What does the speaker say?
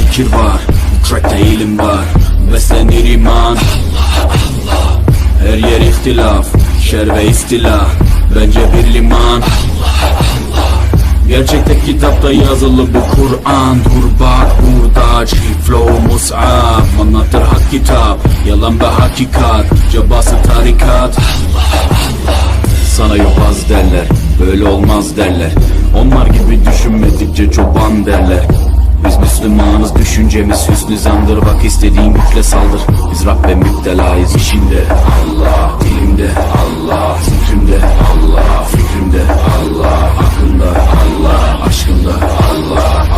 fikir var, bu trackte ilim var. Beslenir iman, her yer ihtilaf, şer ve istila, bence bir liman. Gerçekte kitapta yazılı bu Kur'an. Dur bak burada, flow mus'ab, anlatır hak kitap, yalan ve hakikat, cabası tarikat. Sana yok az derler, böyle olmaz derler. Onlar gibi düşünmedikçe çoban derler. Biz Müslümanız, düşüncemiz hüsnü zandır. Bak istediğin güçle saldır, biz Rabbe müptelayız. İşimde Allah, dilimde Allah, zikrimde Allah, fikrimde Allah, aklımda Allah, aşkımda Allah.